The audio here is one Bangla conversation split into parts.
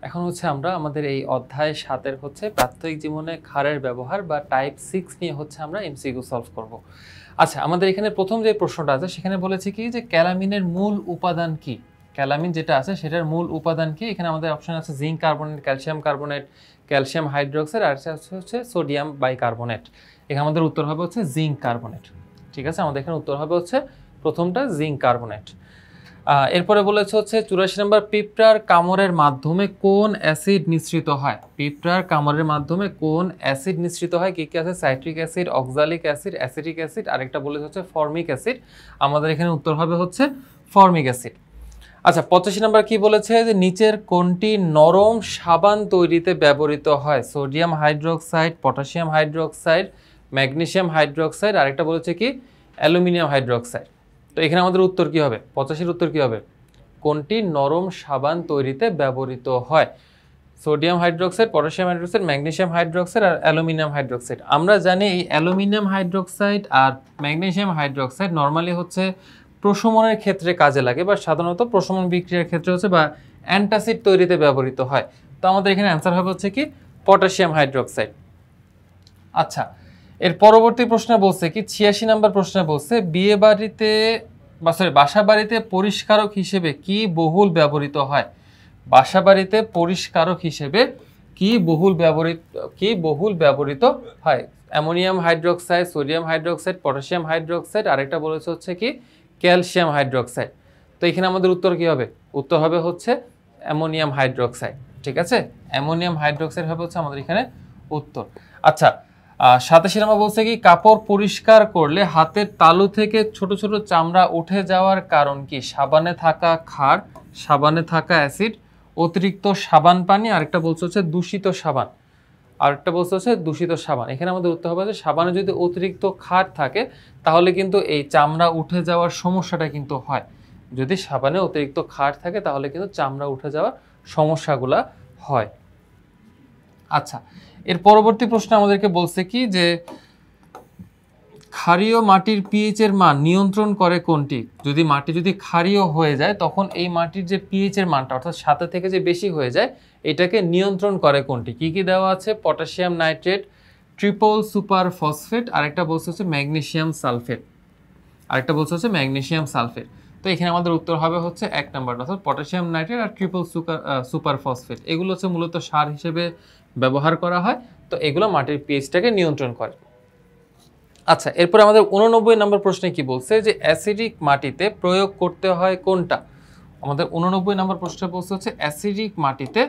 এখন হচ্ছে আমরা আমাদের এই অধ্যায় 7 হচ্ছে প্রাত্যহিক জীবনে ক্ষারের ব্যবহার বা টাইপ 6 নিয়ে হচ্ছে আমরা এমসিকিউ সলভ করব। আচ্ছা, আমাদের এখানে প্রথম যে প্রশ্নটা আছে সেখানে বলেছে কি যে ক্যালামিনের মূল উপাদান কি। ক্যালামিন যেটা আছে সেটার মূল উপাদান কি। এখানে আমাদের অপশন আছে জিঙ্ক কার্বনেট, ক্যালসিয়াম হাইড্রোক্সাইড আর হচ্ছে সোডিয়াম বাইকার্বনেট। এখানে আমাদের উত্তর হবে হচ্ছে জিঙ্ক কার্বনেট। ঠিক আছে, আমাদের এখানে উত্তর হবে হচ্ছে প্রথমটা জিঙ্ক কার্বনেট। এরপরে বলেছে হচ্ছে 84 নম্বর, পিঁপড়ার কামড়ের মাধ্যমে কোন অ্যাসিড নিঃসৃত হয়। পিঁপড়ার কামড়ের মাধ্যমে কোন অ্যাসিড নিঃসৃত হয়, কি কি আছে, citric acid, oxalic acid, acetic acid, আরেকটা বলেছে হচ্ছে ফর্মিক অ্যাসিড। আমাদের এখানে উত্তর হবে হচ্ছে ফর্মিক অ্যাসিড। আচ্ছা, 85 নম্বর কি বলেছে যে নিচের কোনটি নরম সাবান তৈরিতে ব্যবহৃত হয়। Sodium hydroxide, potassium hydroxide, magnesium hydroxide, আরেকটা বলেছে কি অ্যালুমিনিয়াম হাইড্রোক্সাইড। তো এখানে আমাদের উত্তর কি হবে, 85-এর উত্তর কি হবে, কোনটি নরম সাবান তৈরিতে ব্যবহৃত হয়। Sodium hydroxide, potassium hydroxide, magnesium hydroxide আর অ্যালুমিনিয়াম হাইড্রোক্সাইড। আমরা জানি এই অ্যালুমিনিয়াম হাইড্রোক্সাইড আর ম্যাগনেসিয়াম হাইড্রোক্সাইড নর্মালি হচ্ছে প্রশমনের ক্ষেত্রে কাজে লাগে বা সাধারণত প্রশমন বিক্রিয়ার ক্ষেত্রে হচ্ছে বা অ্যান্টাসিড তৈরিতে ব্যবহৃত হয়। তো আমাদের এখানে অ্যান্সার হবে হচ্ছে কি পটাশিয়াম হাইড্রোক্সাইড। আচ্ছা, এর পরবর্তী প্রশ্নে বলছে কি 86 নম্বর প্রশ্নে বলছে বিয়ে বাড়িতে বাসা বাড়িতে পরিষ্কারক হিসেবে কি বহুল ব্যবহৃত হয়। বাসা বাড়িতে পরিষ্কারক হিসেবে কি বহুল ব্যবহৃত হয়। Ammonium hydroxide, sodium hydroxide, potassium hydroxide, আরেকটা বলেছে হচ্ছে কি ক্যালসিয়াম হাইড্রোক্সাইড। তো এখানে আমাদের উত্তর কি হবে, উত্তর হবে হচ্ছে অ্যামোনিয়াম হাইড্রোক্সাইড। ঠিক আছে, অ্যামোনিয়াম হাইড্রোক্সাইড হবে হচ্ছে আমাদের এখানে উত্তর। আচ্ছা, 87 নম্বর বলছে কি কাপড় পরিষ্কার করলে হাতের তালু থেকে ছোট ছোট চামড়া উঠে যাওয়ার কারণ কি। সাবানে থাকা ক্ষার, সাবানে থাকা অ্যাসিড, অতিরিক্ত সাবান পানি, আরেকটা বলছে হচ্ছে দূষিত সাবান, আরেকটা বলছে হচ্ছে দূষিত সাবান। এখানে আমাদের উত্তর হবে যে সাবানে যদি অতিরিক্ত ক্ষার থাকে তাহলে কিন্তু এই চামড়া উঠে যাওয়ার সমস্যাটা কিন্তু হয়। যদি সাবানে অতিরিক্ত ক্ষার থাকে তাহলে কিন্তু চামড়া উঠে যাওয়ার সমস্যাগুলা হয়। আচ্ছা, এর পরবর্তী প্রশ্ন আমাদেরকে বলছে কি যে ক্ষারীয় মাটির পিএইচ এর মান নিয়ন্ত্রণ করে কোনটি। যদি মাটি ক্ষারীয় হয়ে যায় তখন এই মাটির যে পিএইচ এর মানটা অর্থাৎ 7 থেকে যে বেশি হয়ে যায় এটাকে নিয়ন্ত্রণ করে কোনটি। কি কি দেওয়া আছে, potassium nitrate, triple super phosphate, আরেকটা বলছে হচ্ছে ম্যাগনেসিয়াম সালফেট, তো এখানে আমাদের উত্তর হবে হচ্ছে 1 নাম্বার অর্থাৎ পটাশিয়াম নাইট্রেট আর ট্রিপল সুপার ফসফেট। এগুলো হচ্ছে মূলত সার হিসেবে ব্যবহার করা হয়। তো এগুলো মাটির পিএইচটাকে নিয়ন্ত্রণ করে। আচ্ছা, এরপর আমাদের 89 নম্বর প্রশ্নে কি বলছে যে অ্যাসিডিক মাটিতে প্রয়োগ করতে হয় কোনটা। আমাদের 89 নম্বর প্রশ্নে বলছে হচ্ছে অ্যাসিডিক মাটিতে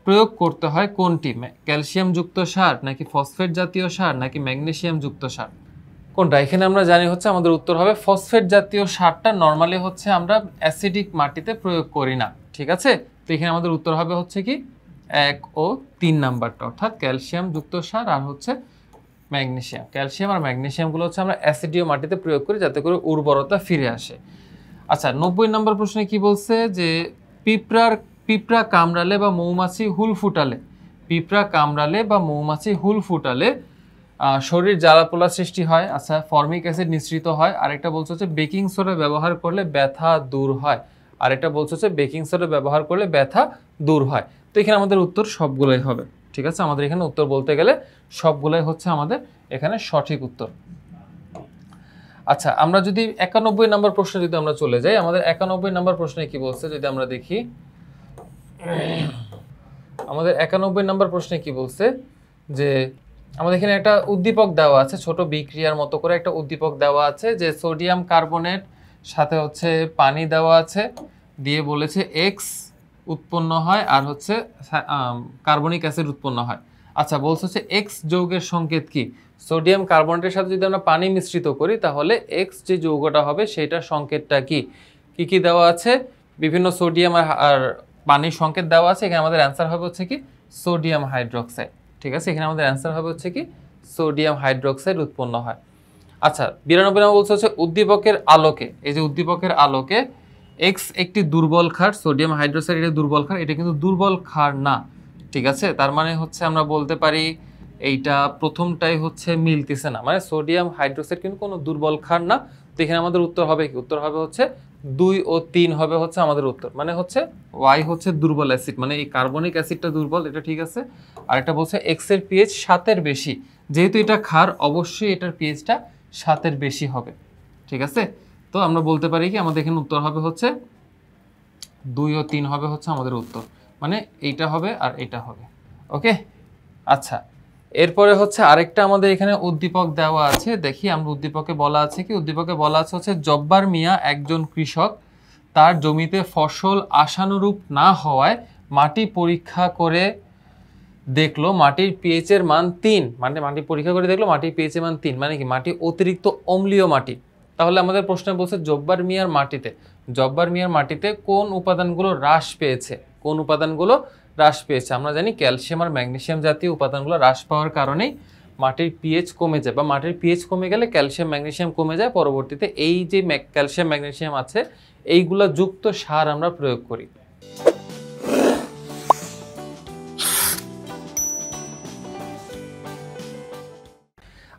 প্রয়োগ করতে হয় কোনটি। ক্যালসিয়াম যুক্ত সার নাকি ফসফেট জাতীয় সার নাকি ম্যাগনেসিয়াম যুক্ত সার, কোনটা। এখানে আমরা জানি হচ্ছে আমাদের উত্তর হবে ফসফেট জাতীয় সারটা নর্মালি হচ্ছে আমরা অ্যাসিডিক মাটিতে প্রয়োগ করি না। ঠিক আছে, তো এখানে আমাদের উত্তর হবে হচ্ছে কি 1 ও 3 নাম্বারটা অর্থাৎ ক্যালসিয়াম যুক্ত সার আর হচ্ছে ম্যাগনেসিয়াম। ক্যালসিয়াম আর ম্যাগনেসিয়ামগুলো হচ্ছে আমরা অ্যাসিডীয় মাটিতে প্রয়োগ করি যাতে করে উর্বরতা ফিরে আসে। আচ্ছা, 90 নম্বর প্রশ্নে কি বলছে যে পিঁপড়া কামড়ালে বা মৌমাছি হুল ফুটালে শরীর জ্বালাপোড়া সৃষ্টি হয়। আচ্ছা, ফর্মিক অ্যাসিড নিঃসৃত হয়। আরেকটা বলছে হচ্ছে বেকিং সোডা ব্যবহার করলে ব্যথা দূর হয়। আরেকটা বলছে হচ্ছে বেকিং সোডা ব্যবহার করলে ব্যথা দূর হয়। তো এখানে আমাদের উত্তর সবগুলোই হবে। ঠিক আছে, আমাদের এখানে উত্তর বলতে গেলে সবগুলোই হচ্ছে আমাদের এখানে সঠিক উত্তর। আচ্ছা, আমরা যদি 91 নম্বর প্রশ্নে যদি আমরা চলে যাই, আমাদের 91 নম্বর প্রশ্নে কি বলছে যদি আমরা দেখি, আমাদের 91 নম্বর প্রশ্নে কি বলছে যে আমাদের এখানে একটা উদ্দীপক দেওয়া আছে, ছোট বিক্রিয়ার মতো করে একটা উদ্দীপক দেওয়া আছে যে সোডিয়াম কার্বনেট সাথে হচ্ছে পানি দেওয়া আছে, দিয়ে বলেছে এক্স উৎপন্ন হয় আর হচ্ছে কার্বনিক অ্যাসিড উৎপন্ন হয়। আচ্ছা, বলছে হচ্ছে এক্স যৌগের সংকেত কি। সোডিয়াম কার্বনেটের সাথে যদি আমরা পানি মিশ্রিত করি তাহলে এক্স যে যৌগটা হবে সেটার সংকেতটা কি। কি কি দেওয়া আছে, বিভিন্ন সোডিয়াম আর পানির সংকেত দেওয়া আছে। এখানে আমাদের অ্যান্সার হবে হচ্ছে কি সোডিয়াম হাইড্রোক্সাইড। ঠিক আছে, এখানে আমাদের অ্যান্সার হবে হচ্ছে কি সোডিয়াম হাইড্রোক্সাইড উৎপন্ন হয়। আচ্ছা, 92 নম্বর বলছে হচ্ছে উদ্দীপকের আলোকে, এই যে উদ্দীপকের আলোকে এক্স একটি দুর্বল ক্ষার, সোডিয়াম হাইড্রোক্সাইড এটা দুর্বল ক্ষার, এটা কিন্তু দুর্বল ক্ষার না। ঠিক আছে, তার মানে হচ্ছে আমরা বলতে পারি এইটা প্রথমটাই হচ্ছে মিলতেছে না, মানে সোডিয়াম হাইড্রোক্সাইড কিন্তু কোনো দুর্বল ক্ষার না। তো এখানে আমাদের উত্তর হবে কি, উত্তর হবে হচ্ছে 2 ও 3 হবে হচ্ছে আমাদের উত্তর। মানে হচ্ছে Y হচ্ছে দুর্বল অ্যাসিড, মানে এই কার্বনিক অ্যাসিডটা দুর্বল, এটা ঠিক আছে। আর এটা বলছে X এর পিএইচ 7 এর বেশি, যেহেতু এটা ক্ষার অবশ্যই এটার পিএইচটা 7 এর বেশি হবে, ঠিক আছে। তো আমরা বলতে পারি কি আমাদের এখানে উত্তর হবে হচ্ছে 2 ও 3 হবে হচ্ছে আমাদের উত্তর, মানে এইটা হবে আর এটা হবে। ওকে, আচ্ছা এরপরে হচ্ছে আরেকটা আমাদের এখানে উদ্দীপক দেওয়া আছে, দেখি আমরা উদ্দীপকে বলা আছে কি, উদ্দীপকে বলা আছে হচ্ছে জব্বার মিয়া একজন কৃষক, তার জমিতে ফসল আশানুরূপ না হওয়ায় মাটি পরীক্ষা করে দেখলো মাটির পিএইচ এর মান 3, মানে মাটি পরীক্ষা করে দেখলো মাটির পিএইচ এর মান 3, মানে কি মাটি অতিরিক্ত অম্লীয় মাটি। তাহলে আমাদের প্রশ্নে বলছে জব্বার মিয়ার মাটিতে কোন উপাদানগুলো হ্রাস পেয়েছে, কোন উপাদানগুলো হ্রাস পেয়েছে। আমরা জানি ক্যালসিয়াম আর ম্যাগনেসিয়াম জাতীয় উপাদানগুলো হ্রাস পাওয়ার কারণেই মাটির পিএইচ কমে যায়, বা মাটির পিএইচ কমে গেলে ক্যালসিয়াম ম্যাগনেসিয়াম কমে যায়, পরবর্তীতে এই যে ক্যালসিয়াম ম্যাগনেসিয়াম আছে এইগুলা যুক্ত সার আমরা প্রয়োগ করি।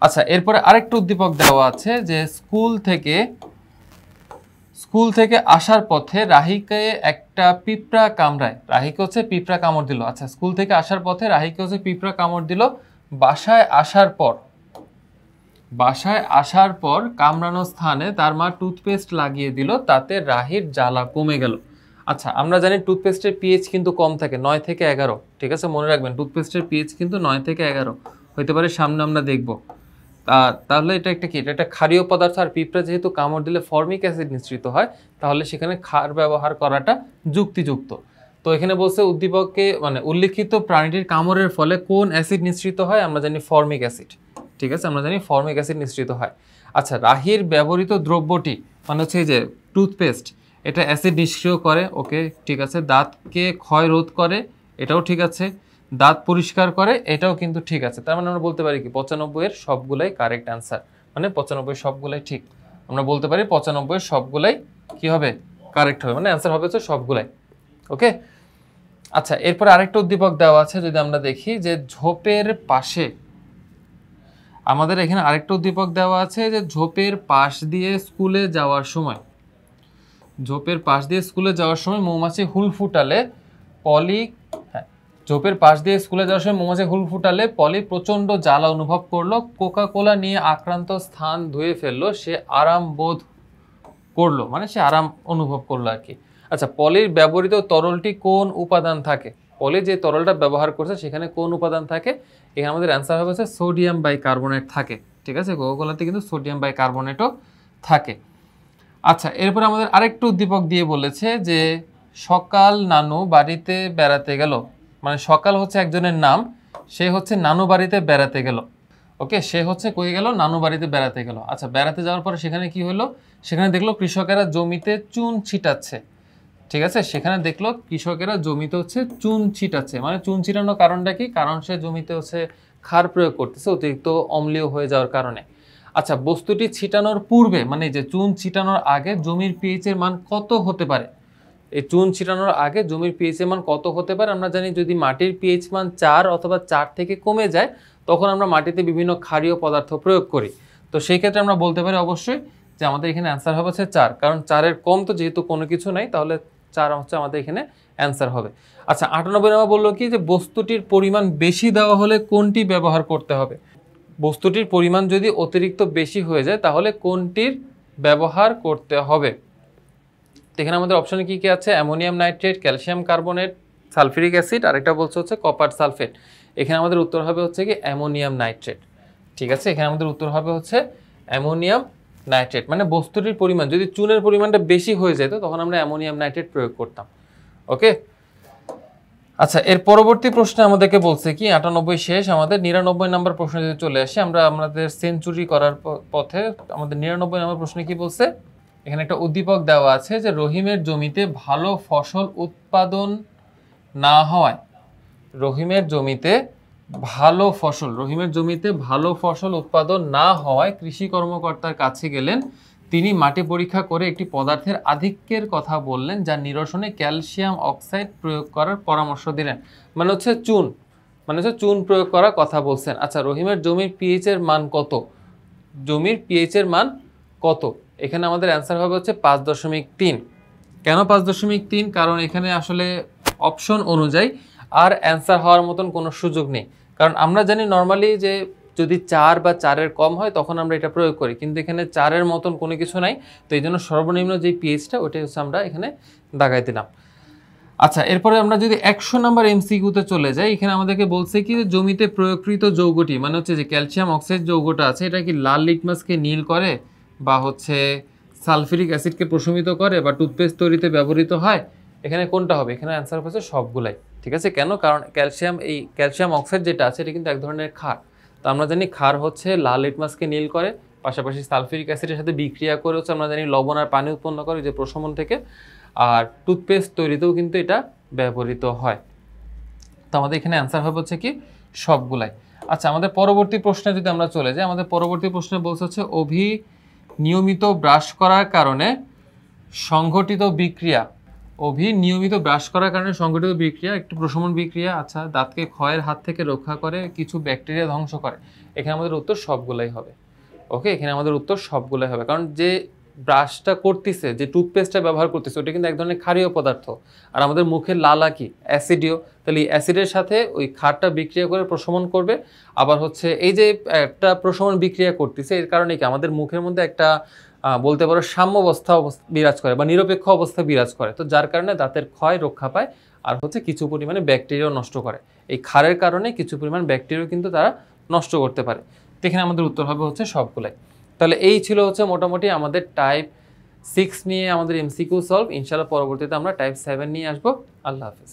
আচ্ছা এরপরে আরেকটা উদ্দীপক দেওয়া আছে যে স্কুল থেকে আসার পথে রাহিকে একটা পিঁপড়া কামড়ায়, রাহিকে হচ্ছে পিঁপড়া কামড় দিল। আচ্ছা স্কুল থেকে আসার পথে রাহিকে হচ্ছে পিঁপড়া কামড় দিল, বাসায় আসার পর কামড়ানো স্থানে তার মা টুথপেস্ট লাগিয়ে দিল, তাতে রাহির জ্বালা কমে গেল। আচ্ছা আমরা জানি টুথপেস্টের পিএইচ কিন্তু কম থাকে, 9 থেকে 11, ঠিক আছে, মনে রাখবেন টুথপেস্টের পিএইচ কিন্তু 9 থেকে 11 হইতে পারে, সামনে আমরা দেখব। তাহলে এটা একটা কি, এটা একটা ক্ষারীয় পদার্থ, আর পিঁপড়া যেহেতু কামড় দিলে ফর্মিক অ্যাসিড নিঃসৃত হয়, তাহলে সেখানে ক্ষার ব্যবহার করাটা যুক্তিযুক্ত। তো এখানে বলছে উদ্দীপকে মানে উল্লিখিত প্রাণীটির কামড়ের ফলে কোন অ্যাসিড নিঃসৃত হয়, আমরা জানি ফর্মিক অ্যাসিড, ঠিক আছে, আমরা জানি ফর্মিক অ্যাসিড নিঃসৃত হয়। আচ্ছা রাহির ব্যবহৃত দ্রব্যটি মানে হচ্ছে এই যে টুথপেস্ট, এটা অ্যাসিড নিষ্ক্রিয় করে, ওকে ঠিক আছে, দাঁতকে ক্ষয় রোধ করে, এটাও ঠিক আছে, দাঁত পরিষ্কার করে, এটাও কিন্তু ঠিক আছে। তার মানে আমরা বলতে পারি কি 95 এর সবগুলাই কারেক্ট অ্যান্সার, মানে 95 সবগুলাই ঠিক। আমরা বলতে পারি 95 সবগুলাই কি হবে, কারেক্ট হবে, মানে অ্যান্সার হবে হচ্ছে সবগুলাই। ওকে, আচ্ছা এরপর আরেকটা উদ্দীপক দেওয়া আছে, যদি আমরা দেখি যে ঝোপের পাশে, আমাদের এখানে আরেকটা উদ্দীপক দেওয়া আছে যে ঝোপের পাশ দিয়ে স্কুলে যাওয়ার সময় মৌমাছি হুল ফুটালে পলি প্রচন্ড জ্বালা অনুভব করলো, কোকা কোলা নিয়ে আক্রান্ত স্থান ধুয়ে ফেললো, সে আরাম বোধ করলো, মানে সে আরাম অনুভব করলো আর কি। আচ্ছা পলির ব্যবহৃত তরলটি কোন উপাদান থাকে, পলি যে তরলটা ব্যবহার করছে সেখানে কোন উপাদান থাকে, এখানে আমাদের অ্যান্সার হবে সোডিয়াম বাইকার্বনেট থাকে, ঠিক আছে, কোকা কোলাতে কিন্তু সোডিয়াম বাইকার্বনেটও থাকে। আচ্ছা এরপর আমাদের আরেকটু উদ্দীপক দিয়ে বলেছে যে সকাল নানু বাড়িতে বেড়াতে গেল, মানে সকাল হচ্ছে একজনের নাম, সে হচ্ছে নানু বাড়িতে বেড়াতে গেল। ওকে, সে হচ্ছে কই গেল, নানু বাড়িতে বেড়াতে গেল। আচ্ছা বেড়াতে যাওয়ার পরে সেখানে কি হলো, সেখানে দেখলো কৃষকেরা জমিতে চুন ছিটাচ্ছে, ঠিক আছে, সেখানে দেখলো কৃষকেরা জমিতে হচ্ছে চুন ছিটাচ্ছে, মানে চুন ছিটানোর কারণটা কি, কারণ সে জমিতে হচ্ছে ক্ষার প্রয়োগ করতেছে অতিরিক্ত অম্লীয় হয়ে যাওয়ার কারণে। আচ্ছা বস্তুটি ছিটানোর পূর্বে, মানে যে চুন ছিটানোর আগে জমির পিএইচ এর মান কত হতে পারে, এই চুন ছিটানোর আগে জমির পিএইচ এর মান কত হতে পারে, আমরা জানি যদি মাটির পিএইচ মান 4 অথবা 4 থেকে কমে যায় তখন আমরা মাটিতে বিভিন্ন ক্ষারীয় পদার্থ প্রয়োগ করি। তো সেই ক্ষেত্রে আমরা বলতে পারি অবশ্যই যে আমাদের এখানে অ্যান্সার হবে হচ্ছে 4, কারণ 4-এর কম তো যেহেতু কোনো কিছু নাই, তাহলে 4 হচ্ছে আমাদের এখানে অ্যান্সার হবে। আচ্ছা 98 নম্বর বললো কি যে বস্তুটির পরিমাণ বেশি দেওয়া হলে কোনটি ব্যবহার করতে হবে, বস্তুটির পরিমাণ যদি অতিরিক্ত বেশি হয়ে যায় তাহলে কোনটির ব্যবহার করতে হবে। তো এখানে আমাদের অপশনে কি কি আছে, ammonium nitrate, calcium carbonate, sulphuric acid, আর একটা বলছে হচ্ছে কপার সালফেট। এখানে আমাদের উত্তর হবে হচ্ছে কি অ্যামোনিয়াম নাইট্রেট, ঠিক আছে, এখানে আমাদের উত্তর হবে হচ্ছে অ্যামোনিয়াম নাইট্রেট। মানে বস্তুটির পরিমাণ যদি চুনের পরিমাণটা বেশি হয়ে যেত তখন আমরা অ্যামোনিয়াম নাইট্রেট প্রয়োগ করতাম। ওকে, আচ্ছা এর পরবর্তী প্রশ্নে আমাদেরকে বলছে কি 98 শেষ, আমাদের 99 নম্বর প্রশ্ন যদি চলে আসে, আমরা আমাদের সেঞ্চুরি করার পথে আমাদের 99 নম্বর প্রশ্নে কি বলছে, এখানে একটা উদ্দীপক দেওয়া আছে যে রহিমের জমিতে ভালো ফসল উৎপাদন না হওয়ায়, রহিমের জমিতে ভালো ফসল উৎপাদন না হওয়ায় কৃষি কর্মকর্তার কাছে গেলেন, তিনি মাটি পরীক্ষা করে একটি পদার্থের আধিক্যের কথা বললেন, যার নিরসনে ক্যালসিয়াম অক্সাইড প্রয়োগ করার পরামর্শ দিলেন, মানে হচ্ছে চুন প্রয়োগ করার কথা বলছেন। আচ্ছা রহিমের জমির পিএইচ এর মান কত, এখানে আমাদের অ্যান্সার হবে হচ্ছে 5.3। কেন 5.3? কারণ এখানে আসলে অপশন অনুযায়ী আর অ্যান্সার হওয়ার মতন কোনো সুযোগ নেই। কারণ আমরা জানি নর্মালি যে যদি 4 বা 4-এর কম হয় তখন আমরা এটা প্রয়োগ করি, কিন্তু এখানে 4-এর মতন কোনো কিছু নাই। তো এই জন্য সর্বনিম্ন যে পিএইচটা ওইটাই হচ্ছে আমরা এখানে দাগাই দিলাম। আচ্ছা, এরপরে আমরা যদি 100 নাম্বার এমসিকিউতে চলে যাই, এখানে আমাদেরকে বলছে কি জমিতে প্রয়োগকৃত যৌগটি মানে হচ্ছে যে ক্যালসিয়াম অক্সাইড যৌগটা আছে, এটা কি লাল লিটমাসকে নীল করে, বা হচ্ছে সালফিউরিক অ্যাসিডকে প্রশমিত করে, বা টুথপেস্ট তৈরিতে ব্যবহৃত হয়? এখানে কোনটা হবে? এখানে অ্যান্সার হচ্ছে সবগুলাই। ঠিক আছে, কেন? কারণ ক্যালসিয়াম অক্সাইড যেটা আছে এটা কিন্তু এক ধরনের ক্ষার। তো আমরা জানি ক্ষার হচ্ছে লাল লিটমাসকে নীল করে, পাশাপাশি সালফিউরিক অ্যাসিডের সাথে বিক্রিয়া করে হচ্ছে আমরা জানি লবণ আর পানি উৎপন্ন করে যে প্রশমন থেকে, আর টুথপেস্ট তৈরিতেও কিন্তু এটা ব্যবহৃত হয়। তো আমাদের এখানে অ্যান্সার হবে হচ্ছে কি সবগুলাই। আচ্ছা, আমাদের পরবর্তী প্রশ্নে যদি আমরা চলে যাই, আমাদের পরবর্তী প্রশ্নে বলছে হচ্ছে নিয়মিত ব্রাশ করার কারণে সংঘটিত বিক্রিয়া। নিয়মিত ব্রাশ করার কারণে সংঘটিত বিক্রিয়া একটি প্রশমন বিক্রিয়া। আচ্ছা, দাঁতকে ক্ষয়ের হাত থেকে রক্ষা করে, কিছু ব্যাকটেরিয়া ধ্বংস করে। এখানে আমাদের উত্তর সবগুলাই হবে। ওকে, এখানে আমাদের উত্তর সবগুলাই হবে, কারণ যে ব্রাশটা করতেছে, যে টুথপেস্টটা ব্যবহার করতেছে, ওটা কিন্তু এক ধরনের ক্ষারীয় পদার্থ। আর আমাদের মুখের লালা কি অ্যাসিডীয়, তাহলে এই অ্যাসিডের সাথে ওই ক্ষারটা বিক্রিয়া করে প্রশমন করবে। আবার হচ্ছে এই যে একটা প্রশমন বিক্রিয়া করতেছে, এর কারণে কি আমাদের মুখের মধ্যে একটা বলতে পারো সাম্যাবস্থা বিরাজ করে বা নিরপেক্ষ অবস্থা বিরাজ করে। তো যার কারণে দাঁতের ক্ষয় রক্ষা পায়, আর হচ্ছে কিছু পরিমাণে ব্যাকটেরিয়াও নষ্ট করে। এই ক্ষারের কারণে কিছু পরিমাণ ব্যাকটেরিয়াও কিন্তু তারা নষ্ট করতে পারে। তো এখানে আমাদের উত্তর হবে হচ্ছে সবগুলাই। তাহলে এই ছিল হচ্ছে মোটামুটি আমাদের টাইপ 6 নিয়ে আমাদের এমসিকিউ সলভ। ইনশাআল্লাহ পরবর্তীতে আমরা টাইপ 7 নিয়ে আসবো। আল্লাহ হাফেজ।